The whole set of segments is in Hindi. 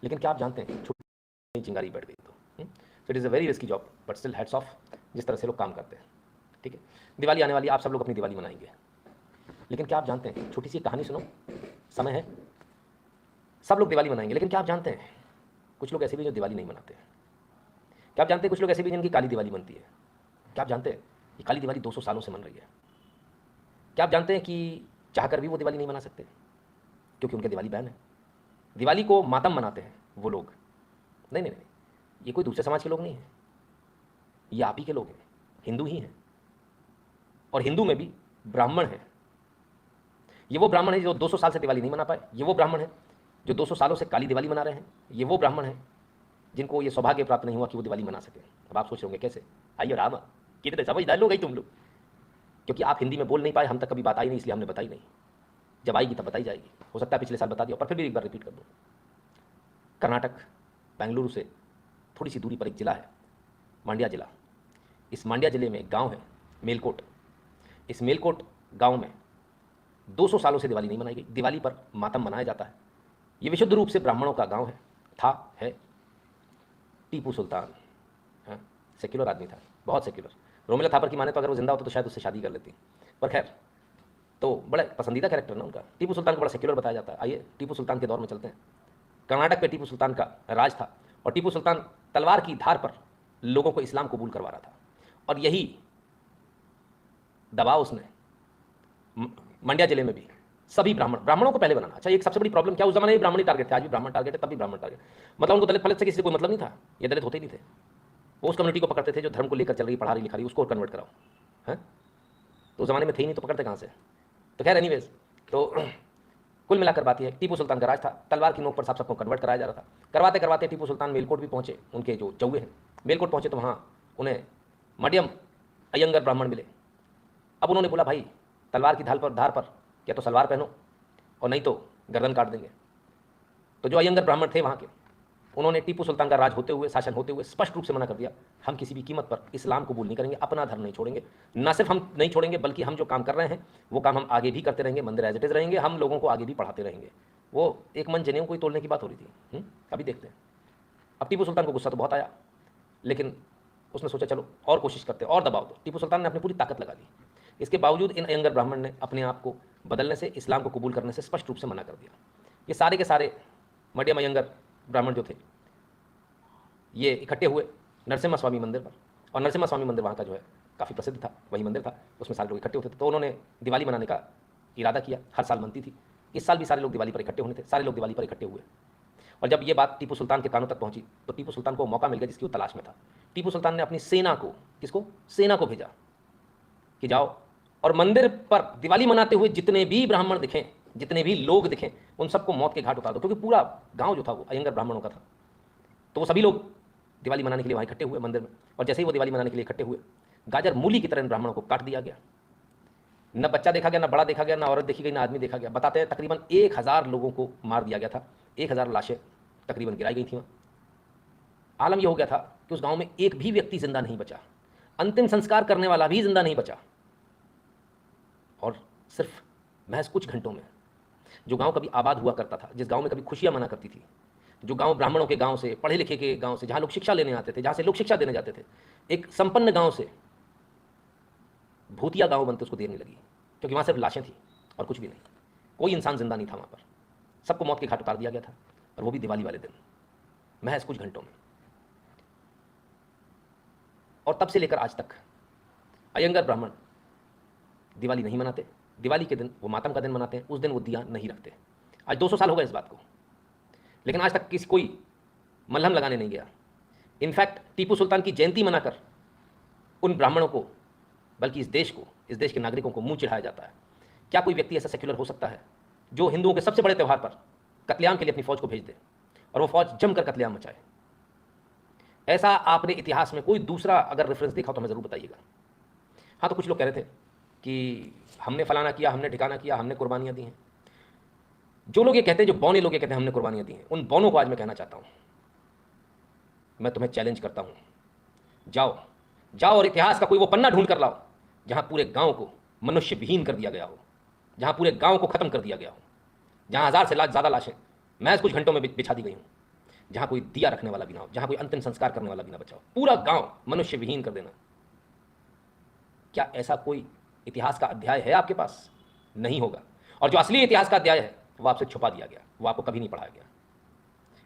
लेकिन क्या आप जानते हैं छुट्टी चिंगारी बैठ गई तो it is a very risky job, but still heads of जिस तरह से लोग काम करते हैं। ठीक है, दिवाली आने वाली, आप सब लोग अपनी दिवाली मनाएंगे, लेकिन क्या आप जानते हैं, छोटी सी कहानी सुनो, समय है, सब लोग दिवाली मनाएंगे, लेकिन क्या आप जानते हैं कुछ लोग ऐसे भी जो दिवाली नहीं मनाते हैं। क्या आप जानते हैं कुछ लोग ऐसे भी जिनकी काली दिवाली बनती है। क्या आप जानते हैं ये काली दिवाली 200 सालों से मन रही है। क्या आप जानते हैं कि चाहकर भी वो दिवाली नहीं मना सकते क्योंकि उनके दिवाली बैन है। दिवाली को मातम मनाते हैं वो लोग, नहीं नहीं नहीं, ये कोई दूसरे समाज के लोग नहीं हैं, ये आप ही के लोग हैं, हिंदू ही हैं, और हिंदू में भी ब्राह्मण हैं। ये वो ब्राह्मण है जो 200 साल से दिवाली नहीं मना पाए, ये वो ब्राह्मण है जो 200 सालों से काली दिवाली मना रहे हैं, ये वो ब्राह्मण है जिनको ये सौभाग्य प्राप्त नहीं हुआ कि वो दिवाली मना सके। अब आप सोच रहे होंगे कैसे, आइए राम, कितने समझदार लोग हैं तुम लोग, क्योंकि आप हिंदी में बोल नहीं पाए, हम तक कभी बात आई नहीं, इसलिए हमने बताई नहीं, जब आएगी तब बताई जाएगी। हो सकता है पिछले साल बता दिया, पर फिर भी एक बार रिपीट कर दूँ। कर्नाटक बेंगलुरु से थोड़ी सी दूरी पर एक जिला है मांड्या जिला। इस मांड्या जिले में एक गांव है मेलकोट। इस मेलकोट गांव में 200 सालों से दिवाली नहीं मनाई गई, दिवाली पर मातम मनाया जाता है। ये विशुद्ध रूप से ब्राह्मणों का गांव है, है। टीपू सुल्तान, हाँ, सेक्युलर आदमी था, बहुत सेक्युलर। रोमिला थापर की माने तो अगर वो जिंदा होता तो शायद उससे शादी कर लेती, पर खैर, तो बड़े पसंदीदा कैरेक्टर ना उनका। टीपू सुल्तान को बड़ा सेक्युलर बताया जाता है। आइए टीपू सुल्तान के दौर में चलते हैं। कर्नाटक पे टीपू सुल्तान का राज था, और टीपू सुल्तान तलवार की धार पर लोगों को इस्लाम कबूल करवा रहा था, और यही दबाव उसने मंड्या जिले में भी सभी ब्राह्मणों को पहले बनाना। अच्छा, एक सबसे बड़ी प्रॉब्लम क्या, उस जमाने में ब्राह्मण ही टारगेट थे, आज भी ब्राह्मण टारगेट है, तब भी ब्राह्मण टारगेट, मतलब उनको दलित फलित से किसी से कोई मतलब नहीं था, ये दलित होते ही नहीं थे। वो उस कम्युनिटी को पकड़ते थे जो धर्म को लेकर चल रही, पढ़ा रही लिखा रही, उसको कन्वर्ट कराओ, है। तो उस जमाने में थे ही नहीं तो पकड़ते कहाँ से। तो खैर एनीवेज, तो कुल मिलाकर बात यह है, टीपू सुल्तान का राज था, तलवार की नोक पर सब सबको कन्वर्ट कराया जा रहा था। करवाते करवाते टीपू सुल्तान मेलकोट भी पहुंचे, उनके जो चौवे हैं मेलकोट पहुंचे, तो वहाँ उन्हें मडियम अयंगर ब्राह्मण मिले। अब उन्होंने बोला, भाई तलवार की धार पर या तो सलवार पहनो और नहीं तो गर्दन काट देंगे। तो जो अयंगर ब्राह्मण थे वहाँ के, उन्होंने टीपू सुल्तान का राज होते हुए, शासन होते हुए स्पष्ट रूप से मना कर दिया, हम किसी भी कीमत पर इस्लाम कबूल नहीं करेंगे, अपना धर्म नहीं छोड़ेंगे। न सिर्फ हम नहीं छोड़ेंगे, बल्कि हम जो काम कर रहे हैं वो काम हम आगे भी करते रहेंगे, मंदिर एज इट इज रहेंगे, हम लोगों को आगे भी पढ़ाते रहेंगे। वो एक मन जनेऊ को ही तोड़ने की बात हो रही थी। अभी देखते हैं। अब टीपू सुल्तान को गुस्सा तो बहुत आया, लेकिन उसने सोचा चलो और कोशिश करते, और दबाव दो। टीपू सुल्तान ने अपनी पूरी ताकत लगा दी। इसके बावजूद इन अयंगर ब्राह्मण ने अपने आप को बदलने से, इस्लाम को कबूल करने से स्पष्ट रूप से मना कर दिया। ये सारे के सारे मडियम अयंगर ब्राह्मण जो थे, ये इकट्ठे हुए नरसिम्हा स्वामी मंदिर पर, और नरसिम्हा स्वामी मंदिर वहाँ का जो है काफ़ी प्रसिद्ध था, वही मंदिर था, उसमें सारे लोग इकट्ठे होते थे। तो उन्होंने दिवाली मनाने का इरादा किया, हर साल मनती थी, इस साल भी सारे लोग दिवाली पर इकट्ठे होने थे, सारे लोग दिवाली पर इकट्ठे हुए। और जब ये बात टीपू सुल्तान के कानों तक पहुंची तो टीपू सुल्तान को मौका मिल गया जिसकी वो तलाश में था। टीपू सुल्तान ने अपनी सेना को, किसको, सेना को भेजा कि जाओ और मंदिर पर दिवाली मनाते हुए जितने भी ब्राह्मण दिखें, जितने भी लोग दिखें, उन सबको मौत के घाट उतार दो, क्योंकि पूरा गांव जो था वो अयंगर ब्राह्मणों का था। तो वो सभी लोग दिवाली मनाने के लिए वहाँ इकट्ठे हुए मंदिर में, और जैसे ही वो दिवाली मनाने के लिए इकट्ठे हुए, गाजर मूली की तरह इन ब्राह्मणों को काट दिया गया। न बच्चा देखा गया, न बड़ा देखा गया, न औरत देखी गई, न आदमी देखा गया। बताते हैं तकरीबन 1000 लोगों को मार दिया गया था, 1000 लाशें तकरीबन गिराई गई थी वहाँ। आलम यह हो गया था कि उस गांव में एक भी व्यक्ति जिंदा नहीं बचा, अंतिम संस्कार करने वाला भी जिंदा नहीं बचा। और सिर्फ महज कुछ घंटों में जो गांव कभी आबाद हुआ करता था, जिस गांव में कभी खुशियां मना करती थी, जो गांव ब्राह्मणों के गांव से, पढ़े लिखे के गांव से, जहां लोग शिक्षा लेने आते थे, जहां से लोग शिक्षा देने जाते थे, एक संपन्न गांव से भूतिया गांव बनते उसको देर नहीं लगी, क्योंकि वहां सिर्फ लाशें थी और कुछ भी नहीं। कोई इंसान जिंदा नहीं था वहां पर, सबको मौत के घाट उतार दिया गया था, और वो भी दिवाली वाले दिन, महज कुछ घंटों में। और तब से लेकर आज तक अयंगर ब्राह्मण दिवाली नहीं मनाते। दिवाली के दिन वो मातम का दिन मनाते हैं, उस दिन वो दिया नहीं रखते। आज 200 साल हो गए इस बात को, लेकिन आज तक किसी कोई मलहम लगाने नहीं गया। इनफैक्ट टीपू सुल्तान की जयंती मनाकर उन ब्राह्मणों को, बल्कि इस देश को, इस देश के नागरिकों को मुंह चिढ़ाया जाता है। क्या कोई व्यक्ति ऐसा सेक्युलर हो सकता है जो हिंदुओं के सबसे बड़े त्यौहार पर कत्लेआम के लिए अपनी फौज को भेज दे और वो फौज जमकर कत्लेआम मचाए? ऐसा आपने इतिहास में कोई दूसरा अगर रेफरेंस देखा तो हमें ज़रूर बताइएगा। हाँ, तो कुछ लोग कह रहे थे कि हमने फलाना किया, हमने ठिकाना किया, हमने कुर्बानियाँ दी हैं। जो लोग ये कहते हैं, जो बौने लोग ये कहते हैं हमने कुर्बानियाँ दी हैं, उन बौनों को आज मैं कहना चाहता हूँ, मैं तुम्हें चैलेंज करता हूँ, जाओ जाओ और इतिहास का कोई वो पन्ना ढूंढ कर लाओ जहाँ पूरे गाँव को मनुष्य विहीन कर दिया गया हो, जहाँ पूरे गाँव को ख़त्म कर दिया गया हो, जहाँ 1000 से ज़्यादा लाशें महज कुछ घंटों में बिछा दी गई हूँ, जहां कोई दिया रखने वाला भी ना हो, जहां कोई अंतिम संस्कार करने वाला भी ना बचा हो, पूरा गांव मनुष्य विहीन कर देना। क्या ऐसा कोई इतिहास का अध्याय है आपके पास? नहीं होगा। और जो असली इतिहास का अध्याय है वो आपसे छुपा दिया गया, वो आपको कभी नहीं पढ़ाया गया।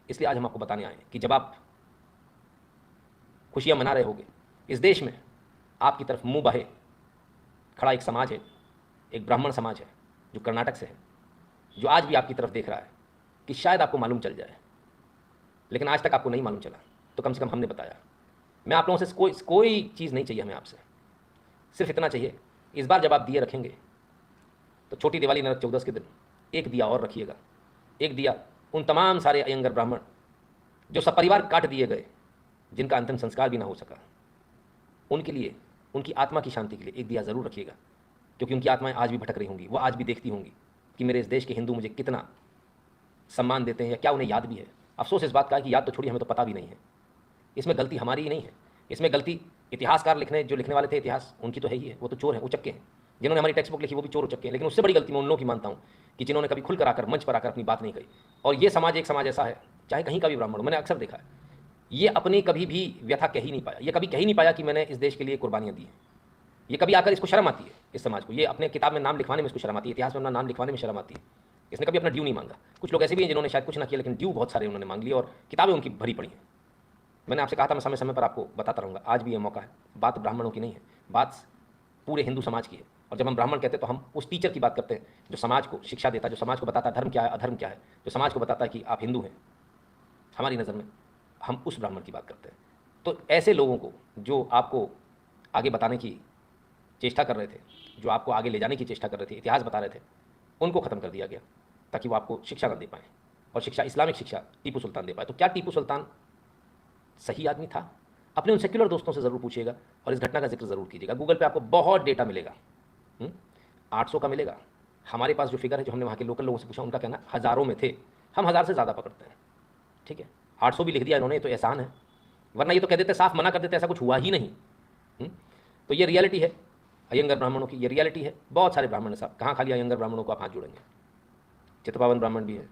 इसलिए आज हम आपको बताने आए हैं कि जब आप खुशियां मना रहे होगे इस देश में, आपकी तरफ मुंह बहे खड़ा एक समाज है, एक ब्राह्मण समाज है जो कर्नाटक से है, जो आज भी आपकी तरफ देख रहा है कि शायद आपको मालूम चल जाए, लेकिन आज तक आपको नहीं मालूम चला, तो कम से कम हमने बताया। मैं आप लोगों से कोई चीज़ नहीं चाहिए हमें आपसे, सिर्फ इतना चाहिए, इस बार जब आप दिए रखेंगे तो छोटी दिवाली नरक चौदस के दिन एक दिया और रखिएगा। एक दिया उन तमाम सारे अयंगर ब्राह्मण जो सपरिवार काट दिए गए, जिनका अंतिम संस्कार भी ना हो सका, उनके लिए, उनकी आत्मा की शांति के लिए एक दिया ज़रूर रखिएगा, क्योंकि उनकी आत्माएं आज भी भटक रही होंगी, वो आज भी देखती होंगी कि मेरे इस देश के हिंदू मुझे कितना सम्मान देते हैं, या क्या उन्हें याद भी है। अफसोस इस बात का है कि याद तो छोड़िए, हमें तो पता भी नहीं है। इसमें गलती हमारी ही नहीं है, इसमें गलती इतिहासकार जो लिखने वाले थे इतिहास, उनकी तो है ही है। वो तो चोर हैं, उचक्के हैं। जिन्होंने हमारी टेक्स्ट बुक लिखी वो भी चोर उचक्के हैं। लेकिन उससे बड़ी गलती मैं उन लोगों की मानता हूँ कि जिन्होंने कभी खुलकर आकर, मंच पर आकर अपनी बात नहीं कही। और ये समाज एक समाज ऐसा है, चाहे कहीं का भी ब्राह्मण, मैंने अक्सर देखा है, ये अपनी कभी भी व्यथा कह ही नहीं पाया, ये कभी कह ही नहीं पाया कि मैंने इस देश के लिए कुर्बानियाँ दी हैं। ये कभी आकर इसको शर्म आती है इस समाज को, ये अपने किताब में नाम लिखवाने में इसको शर्म आती है, इतिहास में अपना नाम लिखवाने में शर्म आती है। इसने कभी अपना ड्यू नहीं मांगा। कुछ लोग ऐसे भी हैं जिन्होंने शायद कुछ ना किया, लेकिन ड्यू बहुत सारे उन्होंने मांग लिया और किताबें उनकी भरी पड़ी हैं। मैंने आपसे कहा था मैं समय समय पर आपको बताता रहूँगा, आज भी ये मौका है। बात ब्राह्मणों की नहीं है, बात पूरे हिंदू समाज की है। और जब हम ब्राह्मण कहते हैं तो हम उस टीचर की बात करते हैं जो समाज को शिक्षा देता है, जो समाज को बताता है धर्म क्या है अधर्म क्या है, जो समाज को बताता है कि आप हिंदू हैं। हमारी नज़र में हम उस ब्राह्मण की बात करते हैं। तो ऐसे लोगों को जो आपको आगे बताने की चेष्टा कर रहे थे, जो आपको आगे ले जाने की चेष्टा कर रहे थे, इतिहास बता रहे थे, उनको ख़त्म कर दिया गया ताकि वो आपको शिक्षा न दे पाएँ, और शिक्षा इस्लामिक शिक्षा टीपू सुल्तान दे पाए। तो क्या टीपू सुल्तान सही आदमी था? अपने उन सेक्युलर दोस्तों से ज़रूर पूछिएगा और इस घटना का जिक्र ज़रूर कीजिएगा। गूगल पे आपको बहुत डेटा मिलेगा। 800 का मिलेगा। हमारे पास जो फिगर है, जो हमने वहाँ के लोकल लोगों से पूछा, उनका कहना हज़ारों में थे। हम 1000 से ज़्यादा पकड़ते हैं। ठीक है, 800 भी लिख दिया इन्होंने, तो एहसान है, वरना ये तो कह देते, साफ मना कर देते, ऐसा कुछ हुआ ही नहीं। तो ये रियलिटी है अयंगर ब्राह्मणों की, ये रियलिटी है। बहुत सारे ब्राह्मण साहब, कहाँ खाली अयंगर ब्राह्मणों को आप हाथ जोड़ेंगे? चित्रपावन ब्राह्मण भी है,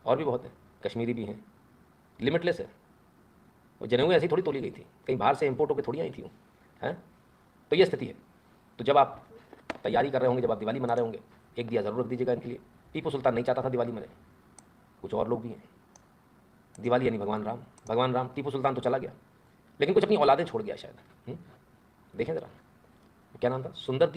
और भी बहुत है, कश्मीरी भी हैं, लिमिटलेस है। वो जनेऊ ऐसी थोड़ी तोली गई थी, कहीं बाहर से इंपोर्ट होकर थोड़ी आई थी वो, हैं? तो ये स्थिति है। तो जब आप तैयारी कर रहे होंगे, जब आप दिवाली मना रहे होंगे, एक दिया ज़रूर रख दीजिएगा इनके लिए। टीपू सुल्तान नहीं चाहता था दिवाली मने, कुछ और लोग भी हैं। दिवाली यानी भगवान राम। टीपू सुल्तान तो चला गया, लेकिन कुछ अपनी औलादें छोड़ गया शायद। देखें ज़रा, क्या नाम था? सुंदरदीप,